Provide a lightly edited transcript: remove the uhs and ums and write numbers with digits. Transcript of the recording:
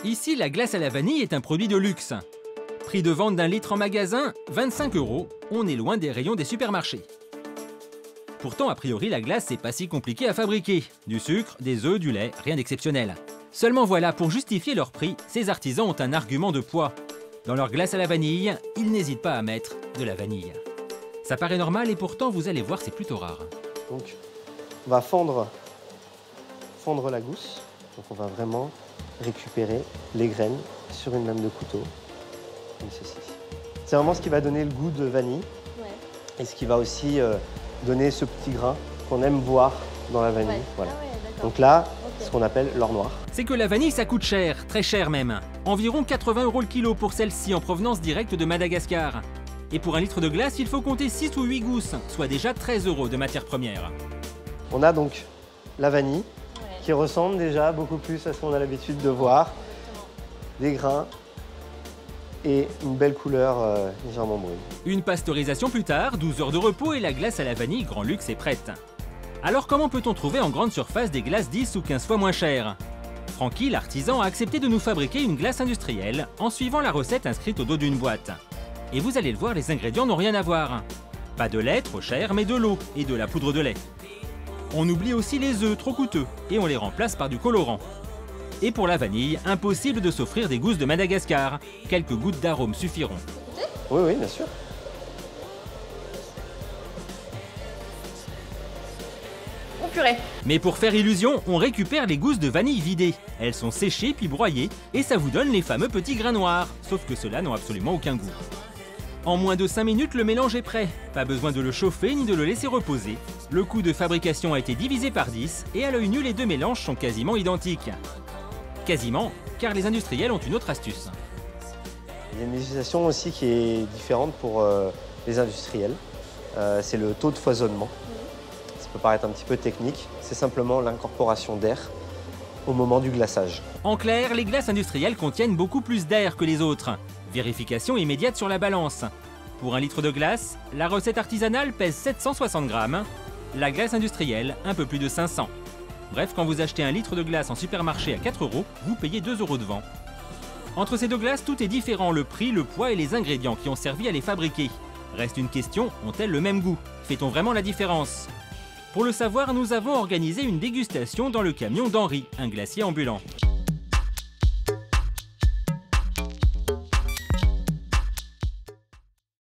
Ici, la glace à la vanille est un produit de luxe. Prix de vente d'un litre en magasin, 25 €. On est loin des rayons des supermarchés. Pourtant, a priori, la glace, c'est pas si compliqué à fabriquer. Du sucre, des œufs, du lait, rien d'exceptionnel. Seulement voilà, pour justifier leur prix, ces artisans ont un argument de poids. Dans leur glace à la vanille, ils n'hésitent pas à mettre de la vanille. Ça paraît normal et pourtant, vous allez voir, c'est plutôt rare. Donc, on va fendre la gousse. Donc, on va vraiment récupérer les graines sur une lame de couteau, comme ceci. C'est vraiment ce qui va donner le goût de vanille et ce qui va aussi donner ce petit grain qu'on aime voir dans la vanille. Voilà. Ah ouais, donc là, ce qu'on appelle l'or noir. C'est que la vanille, ça coûte cher, très cher même. Environ 80 € le kilo pour celle-ci en provenance directe de Madagascar. Et pour un litre de glace, il faut compter 6 ou 8 gousses, soit déjà 13 € de matière première. On a donc la vanille qui ressemble déjà beaucoup plus à ce qu'on a l'habitude de voir. Des grains et une belle couleur légèrement brune. Une pasteurisation plus tard, 12 heures de repos et la glace à la vanille grand luxe est prête. Alors comment peut-on trouver en grande surface des glaces 10 ou 15 fois moins chères? Francky, l'artisan, a accepté de nous fabriquer une glace industrielle en suivant la recette inscrite au dos d'une boîte. Et vous allez le voir, les ingrédients n'ont rien à voir. Pas de lait, trop cher, mais de l'eau et de la poudre de lait. On oublie aussi les œufs, trop coûteux, et on les remplace par du colorant. Et pour la vanille, impossible de s'offrir des gousses de Madagascar. Quelques gouttes d'arôme suffiront. Oui, oui, bien sûr. Oh purée. Mais pour faire illusion, on récupère les gousses de vanille vidées. Elles sont séchées puis broyées, et ça vous donne les fameux petits grains noirs. Sauf que ceux-là n'ont absolument aucun goût. En moins de 5 minutes, le mélange est prêt. Pas besoin de le chauffer ni de le laisser reposer. Le coût de fabrication a été divisé par 10 et à l'œil nu, les deux mélanges sont quasiment identiques. Quasiment, car les industriels ont une autre astuce. Il y a une législation aussi qui est différente pour les industriels. C'est le taux de foisonnement. Ça peut paraître un petit peu technique. C'est simplement l'incorporation d'air au moment du glaçage. En clair, les glaces industrielles contiennent beaucoup plus d'air que les autres. Vérification immédiate sur la balance. Pour un litre de glace, la recette artisanale pèse 760 grammes, la glace industrielle un peu plus de 500. Bref, quand vous achetez un litre de glace en supermarché à 4 €, vous payez 2 € de vent. Entre ces deux glaces, tout est différent, le prix, le poids et les ingrédients qui ont servi à les fabriquer. Reste une question, ont-elles le même goût? Fait-on vraiment la différence? Pour le savoir, nous avons organisé une dégustation dans le camion d'Henri, un glacier ambulant.